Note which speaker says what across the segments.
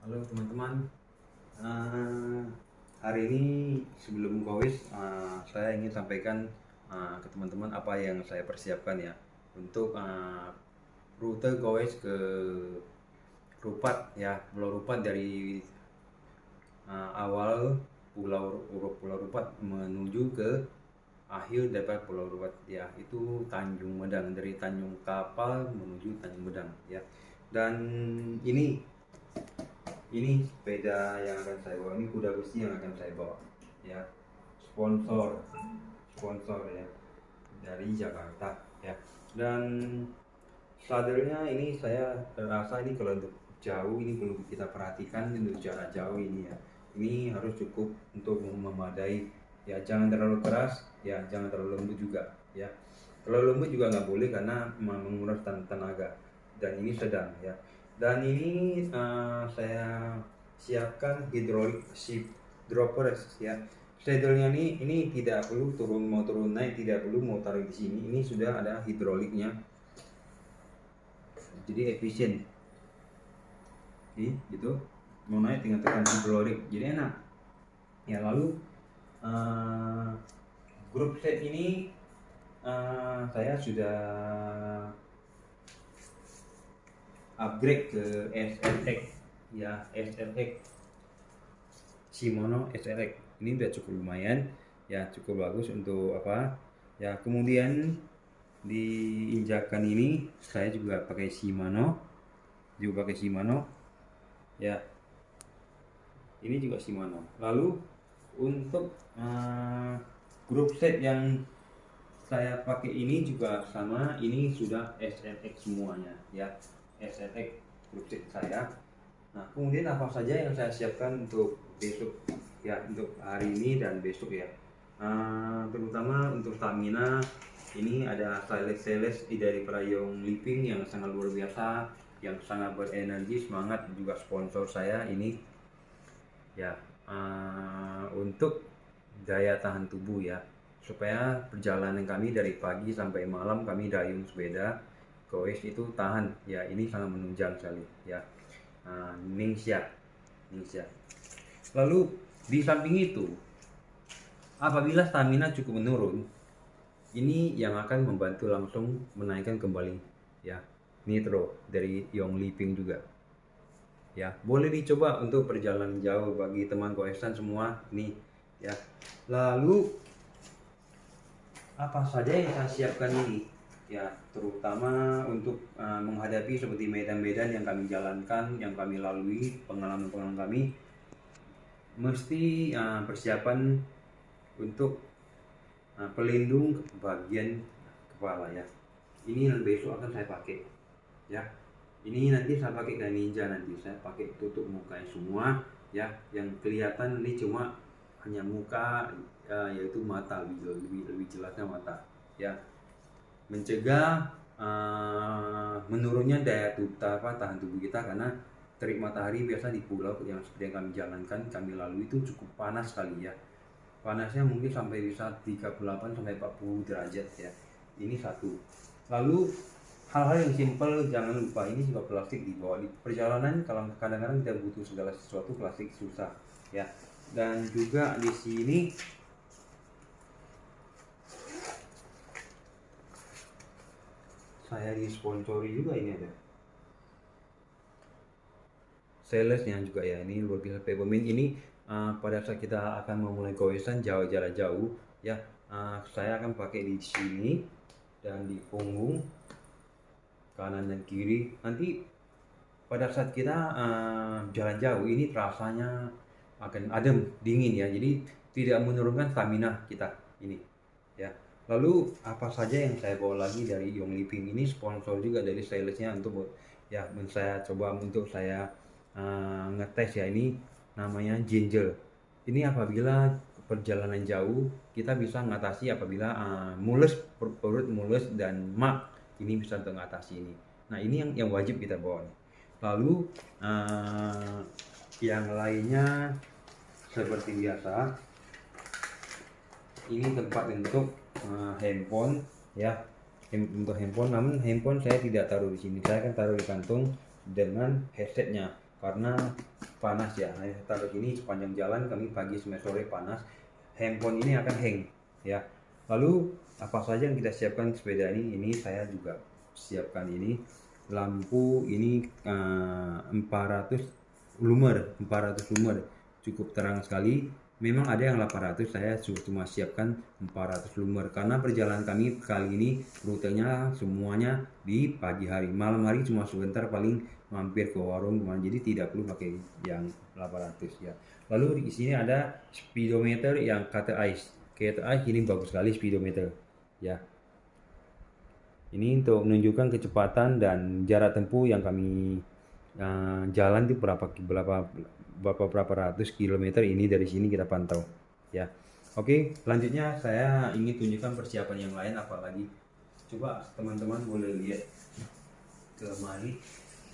Speaker 1: Halo teman-teman. Eh, Hari ini sebelum Gowes, saya ingin sampaikan ke teman-teman apa yang saya persiapkan ya untuk rute Gowes ke Rupat ya, Pulau Rupat dari awal Pulau Rupat menuju ke akhir daripada Pulau Rupat ya, itu Tanjung Medang, dari Tanjung Kapal menuju Tanjung Medang ya. Dan ini sepeda yang akan saya bawa, ini kuda besi yang akan saya bawa ya, sponsor sponsor ya, dari Jakarta ya. Dan sadarnya ini saya rasa ini kalau untuk jauh ini perlu kita perhatikan, untuk jarak jauh ini ya, ini harus cukup untuk memadai ya, jangan terlalu keras ya, jangan terlalu lembut juga ya. Terlalu lembut juga nggak boleh karena menguras tenaga, dan ini sedang ya. Dan ini saya siapkan hydraulic shift droppers ya. Saddle-nya ini tidak perlu mau turun naik, tidak perlu mau tarik di sini. Ini sudah ada hidroliknya, jadi efisien. Gitu. Mau naik tinggal tekan hidrolik, jadi enak. Ya, lalu grup set ini saya sudah upgrade ke SLX ya, SLX Shimano SLX. Ini udah cukup lumayan ya, cukup bagus untuk apa ya. Kemudian di injakan ini saya juga pakai Shimano ya, ini juga Shimano. Lalu untuk grup set yang saya pakai ini juga sama, ini sudah SLX semuanya ya, SLX grup set saya. Nah, kemudian apa saja yang saya siapkan untuk besok ya, untuk hari ini dan besok ya. Terutama untuk stamina, ini ada Silex dari Prayong Living yang sangat luar biasa, yang sangat berenergi, semangat, juga sponsor saya ini ya, untuk daya tahan tubuh ya, supaya perjalanan kami dari pagi sampai malam kami dayung sepeda goes itu tahan ya. Ini sangat menunjang sekali ya. Ningsia. Lalu di samping itu, apabila stamina cukup menurun, ini yang akan membantu langsung menaikkan kembali ya, nitro dari Yong Living juga ya. Boleh dicoba untuk perjalanan jauh bagi teman goesan semua nih ya. Lalu apa saja yang saya siapkan ini ya, terutama untuk menghadapi seperti medan-medan yang kami jalankan, yang kami lalui, pengalaman kami, mesti persiapan untuk pelindung bagian kepala ya. Ini yang besok akan saya pakai ya. Ini nanti saya pakai kayak ninja, nanti saya pakai tutup mukanya semua ya. Yang kelihatan ini cuma hanya muka, yaitu mata, lebih jelasnya mata ya, mencegah menurunnya daya tahan tubuh kita, karena terik matahari biasa di pulau yang seperti yang kami jalankan, kami lalui itu cukup panas sekali ya. Panasnya mungkin sampai bisa 38 sampai 40 derajat ya. Ini satu. Lalu hal-hal yang simpel jangan lupa, ini juga plastik dibawa di perjalanan. Kalau kadang-kadang kita butuh segala sesuatu, plastik susah ya. Dan juga di sini saya disponsori juga, ini ada salesnya juga ya. Ini luar biasa peppermint ini. Pada saat kita akan memulai goesan jarak jauh ya, saya akan pakai di sini dan di punggung kanan dan kiri. Nanti pada saat kita jalan jauh ini rasanya akan adem, dingin ya, jadi tidak menurunkan stamina kita ini ya. Lalu apa saja yang saya bawa lagi dari Yong Living, ini sponsor juga dari salesnya untuk ya, saya coba untuk saya ngetes ya. Ini namanya Ginger. Ini apabila perjalanan jauh kita bisa mengatasi apabila mules, perut mules dan mak, ini bisa untuk mengatasi ini. Nah, ini yang wajib kita bawa nih. Lalu yang lainnya seperti biasa, ini tempat untuk handphone ya, untuk handphone. Namun handphone saya tidak taruh di sini, saya akan taruh di kantung dengan headsetnya. karena panas ya. Taruh ini sepanjang jalan kami pagi sampai sore panas, handphone ini akan hang ya. Lalu apa saja yang kita siapkan sepeda ini saya juga siapkan ini lampu ini 400 lumer cukup terang sekali. Memang ada yang 800, saya cuma siapkan 400 lumer karena perjalanan kami kali ini rutenya semuanya di pagi hari. Malam hari cuma sebentar, paling mampir ke warung jadi tidak perlu pakai yang 800 ya. Lalu di sini ada speedometer yang Kata Ice ini bagus sekali speedometer ya. Ini untuk menunjukkan kecepatan dan jarak tempuh yang kami jalan itu berapa ratus kilometer. Ini dari sini kita pantau ya. Oke, selanjutnya saya ingin tunjukkan persiapan yang lain, apalagi coba teman-teman boleh lihat ke mari.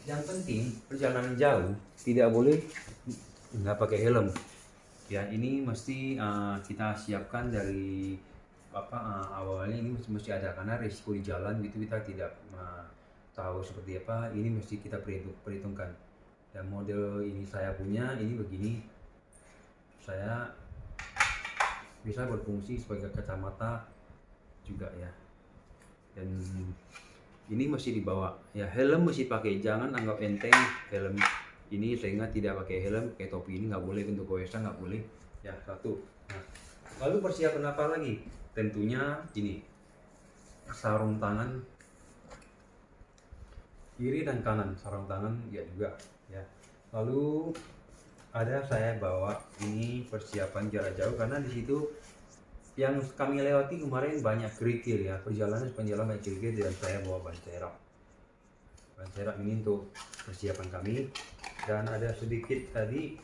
Speaker 1: Yang penting perjalanan jauh tidak boleh nggak pakai helm ya. Ini mesti kita siapkan dari awalnya. Ini mesti ada karena risiko di jalan gitu, kita tidak tahu seperti apa. Ini mesti kita perhitungkan. Dan model ini saya punya ini begini, saya bisa berfungsi sebagai kacamata juga ya. Dan ini mesti dibawa ya, helm mesti pakai, jangan anggap enteng helm ini sehingga tidak pakai helm. Kayak topi ini nggak boleh, untuk goesan nggak boleh ya. Satu. Nah, lalu persiapan apa lagi? Tentunya ini sarung tangan kiri dan kanan, sarung tangan ya juga ya. Lalu saya bawa ini persiapan jarak jauh karena di situ yang kami lewati kemarin banyak kerikil ya, perjalanan banyak kerikil, dan saya bawa ban serap ini untuk persiapan kami. Dan ada sedikit tadi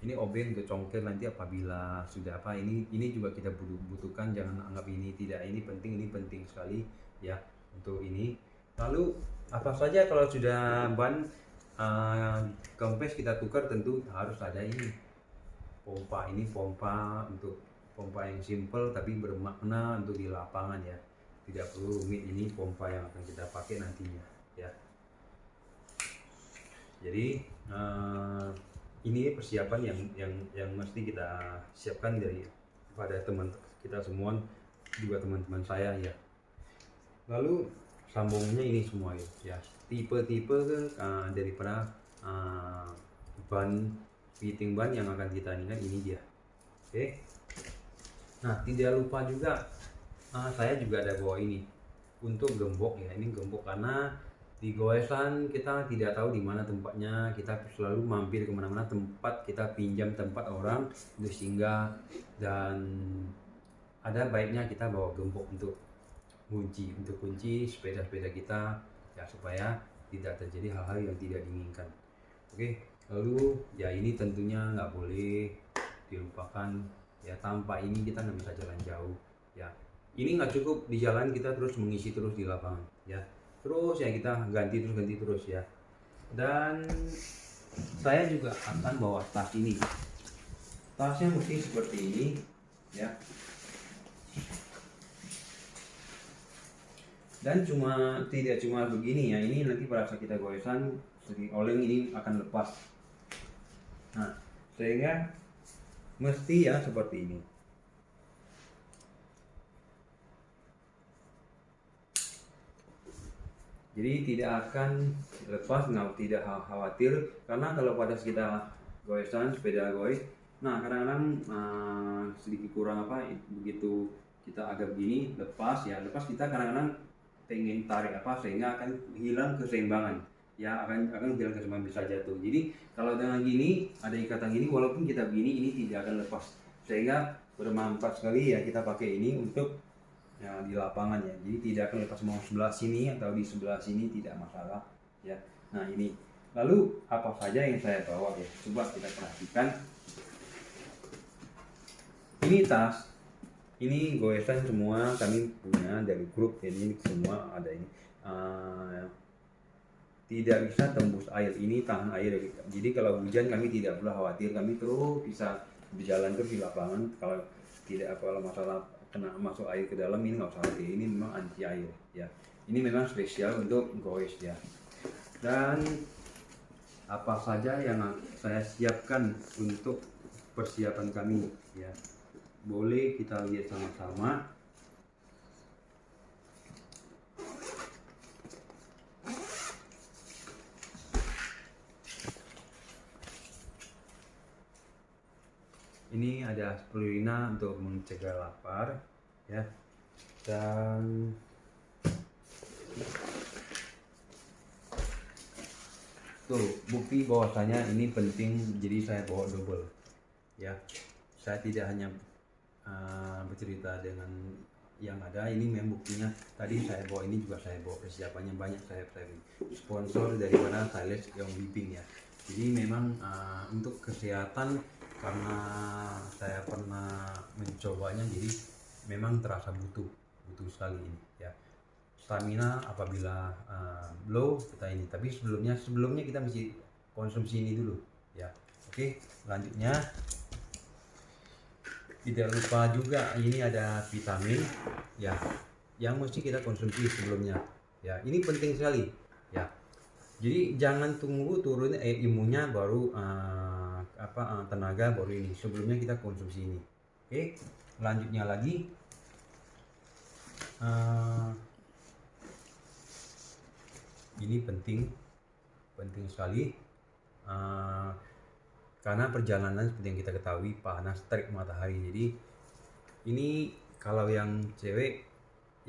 Speaker 1: ini obeng untuk congkel nanti apabila sudah ini juga kita butuhkan, jangan anggap ini tidak. Ini penting sekali ya untuk ini. Lalu apa saja kalau sudah ban kempes kita tukar, tentu harus ada ini pompa. Ini pompa yang simple tapi bermakna untuk di lapangan ya, tidak perlu rumit. Ini pompa yang akan kita pakai nantinya ya. Jadi ini persiapan yang mesti kita siapkan dari pada teman kita semua, juga teman-teman saya ya. Lalu sambungnya ini semua ya, tipe-tipe daripada fitting ban yang akan kita ini dia. Oke. Nah, tidak lupa juga saya juga ada bawa ini untuk gembok ya. Ini gembok karena di goesan kita tidak tahu di mana tempatnya, kita selalu mampir kemana-mana tempat, kita pinjam tempat orang untuk singgah, dan ada baiknya kita bawa gembok untuk kunci sepeda-sepeda kita ya, supaya tidak terjadi hal-hal yang tidak diinginkan. Oke, lalu ya ini tentunya nggak boleh dilupakan ya, tanpa ini kita nggak bisa jalan jauh ya. Ini nggak cukup di jalan kita terus mengisi terus di lapangan ya, terus ya kita ganti terus ya. Dan saya juga akan bawa tas ini, tasnya mesti seperti ini ya. Dan tidak cuma begini ya, ini nanti pada saat kita goesan oleng ini akan lepas. Nah, sehingga mesti ya seperti ini. Jadi tidak akan lepas, tidak khawatir, karena kalau pada kita goesan sepeda goes, nah kadang-kadang sedikit kurang begitu kita agak begini lepas kita kadang-kadang pengen tarik sehingga akan hilang keseimbangan ya, akan hilang keseimbangan, bisa jatuh. Jadi kalau dengan gini ada ikatan gini, walaupun kita begini ini tidak akan lepas, sehingga bermanfaat sekali ya kita pakai ini untuk ya, di lapangan ya. Jadi tidak akan lepas, mau sebelah sini atau di sebelah sini tidak masalah ya. Nah ini, lalu apa saja yang saya bawa ya, coba kita perhatikan. Ini tas, ini goesan semua kami punya dari grup, jadi semua ada ini. Tidak bisa tembus air, ini tahan air. Jadi kalau hujan kami tidak perlu khawatir, kami terus bisa berjalan terus di lapangan. Kalau masalah kena masuk air ke dalam, ini nggak usah khawatir, ini memang anti air ya. Ini memang spesial untuk goes ya. Dan apa saja yang saya siapkan untuk persiapan kami ya. Boleh kita lihat sama-sama. Ini ada spirulina untuk mencegah lapar ya, dan tuh bukti bahwasanya ini penting, jadi saya bawa double ya. Saya tidak hanya bercerita dengan yang ada, ini memang buktinya. Tadi saya bawa ini juga, saya bawa persiapannya banyak, saya sponsor dari mana Thailand yang Living ya. Jadi memang untuk kesehatan, karena saya pernah mencobanya, jadi memang terasa butuh sekali ini ya. Stamina apabila low kita ini, tapi sebelumnya kita mesti konsumsi ini dulu ya. Oke, selanjutnya tidak lupa juga ini ada vitamin ya, yang mesti kita konsumsi sebelumnya ya. Ini penting sekali ya. Jadi jangan tunggu turun imunnya baru tenaga baru ini, sebelumnya kita konsumsi ini. Oke, lanjutnya lagi ini penting sekali karena perjalanan seperti yang kita ketahui panas terik matahari. Jadi ini kalau yang cewek,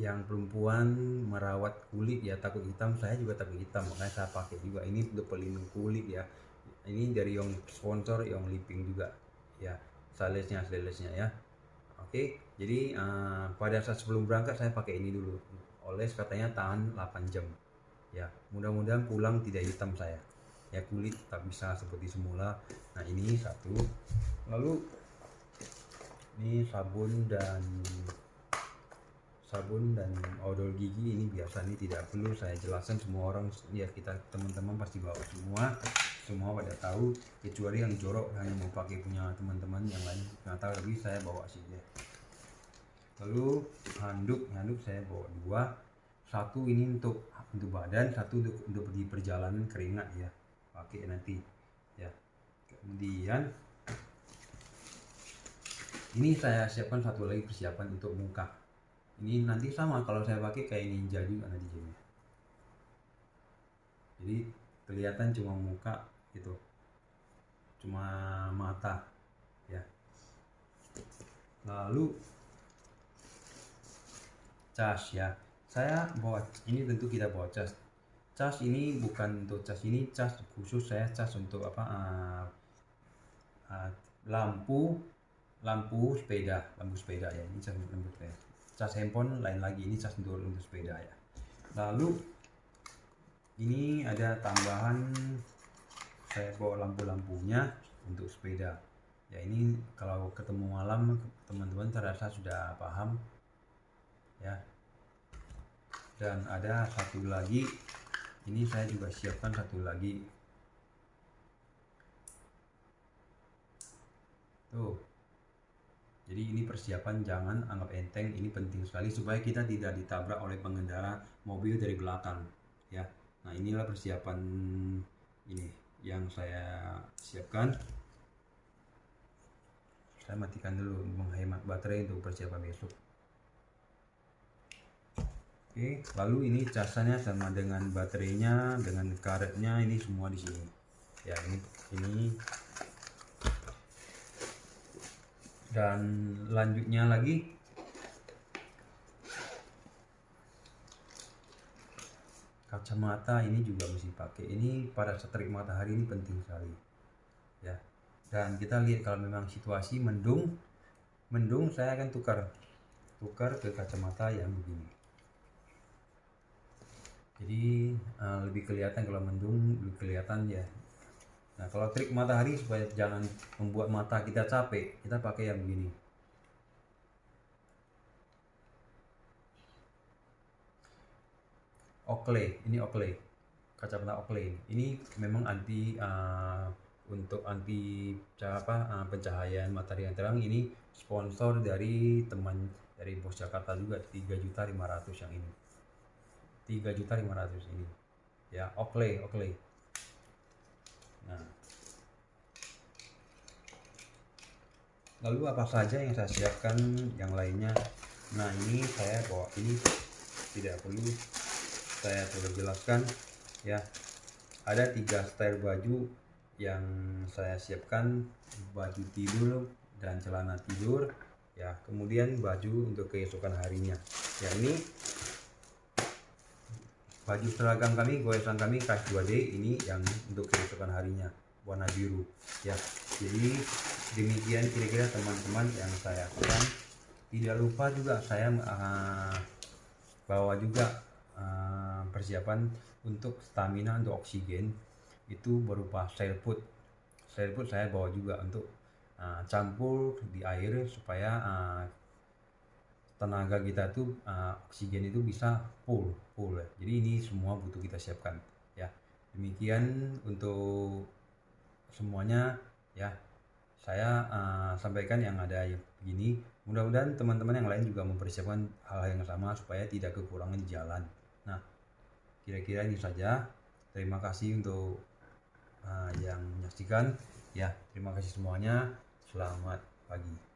Speaker 1: yang perempuan merawat kulit ya takut hitam, saya juga takut hitam, makanya saya pakai juga ini untuk pelindung kulit ya. Ini dari yang sponsor yang Living juga ya, salesnya ya. Oke, jadi pada saat sebelum berangkat saya pakai ini dulu, oles katanya tahan 8 jam ya. Mudah-mudahan pulang tidak hitam saya ya, kulit tak bisa seperti semula. Nah ini satu. Lalu ini sabun dan odol gigi, ini biasa, ini tidak perlu saya jelaskan, semua orang ya, kita teman-teman pasti bawa semua pada tahu, kecuali yang jorok hanya mau pakai punya teman-teman yang lain nggak tahu, tapi saya bawa sih ya. Lalu handuk saya bawa 2, satu ini untuk badan, satu untuk pergi perjalanan keringat ya, pakai nanti ya. Kemudian ini saya siapkan satu lagi persiapan untuk muka. Ini nanti sama kalau saya pakai kayak ninja juga nanti jadinya. Jadi kelihatan cuma muka gitu, cuma mata ya. Lalu cas ya, saya bawa ini, tentu kita bawa cas. Cas ini bukan untuk cas, ini cas khusus saya, cas untuk lampu sepeda ya. Ini cas lampu sepeda. Cas handphone lain lagi, ini cas untuk sepeda ya. Lalu ini ada tambahan, saya bawa lampunya untuk sepeda ya. Ini kalau ketemu malam teman-teman terasa sudah paham ya. Dan ada satu lagi, ini saya juga siapkan satu lagi tuh. Jadi ini persiapan, jangan anggap enteng, ini penting sekali supaya kita tidak ditabrak oleh pengendara mobil dari belakang ya. Nah inilah persiapan ini yang saya siapkan. Saya matikan dulu menghemat baterai untuk persiapan besok. Oke, lalu ini casanya sama dengan baterainya, dengan karetnya, ini semua di sini ya. Ini dan lanjutnya lagi kacamata, ini juga mesti pakai, ini pada saat terik matahari ini penting sekali ya. Dan kita lihat kalau memang situasi mendung saya akan tukar ke kacamata yang begini, jadi lebih kelihatan kalau mendung, lebih kelihatan ya. Nah kalau terik matahari, supaya jangan membuat mata kita capek, kita pakai yang begini. Oakley, ini Oakley, kacamata Oakley. Ini memang untuk anti pencahayaan matahari yang terang. Ini sponsor dari teman dari Bos Jakarta juga, 3.500.000 yang ini, 3.500.000 ini ya. Oakley Nah, lalu apa saja yang saya siapkan yang lainnya? Nah, ini saya bawa ini, tidak perlu saya jelaskan ya. Ada 3 style baju yang saya siapkan: baju tidur dan celana tidur ya, kemudian baju untuk keesokan harinya ya. Ini baju seragam kami, goesan kami K2D, ini yang untuk keesokan harinya warna biru ya. Jadi demikian kira-kira teman-teman yang saya lakukan. Tidak lupa juga saya bawa juga persiapan untuk stamina, untuk oksigen, itu berupa shell food. Shell food saya bawa juga untuk campur di air supaya tenaga kita tuh oksigen itu bisa full ya. Jadi ini semua butuh kita siapkan ya. Demikian untuk semuanya ya, saya sampaikan yang ada begini. Mudah-mudahan teman-teman yang lain juga mempersiapkan hal yang sama supaya tidak kekurangan di jalan. Nah, kira-kira ini saja. Terima kasih untuk yang menyaksikan ya. Terima kasih semuanya. Selamat pagi.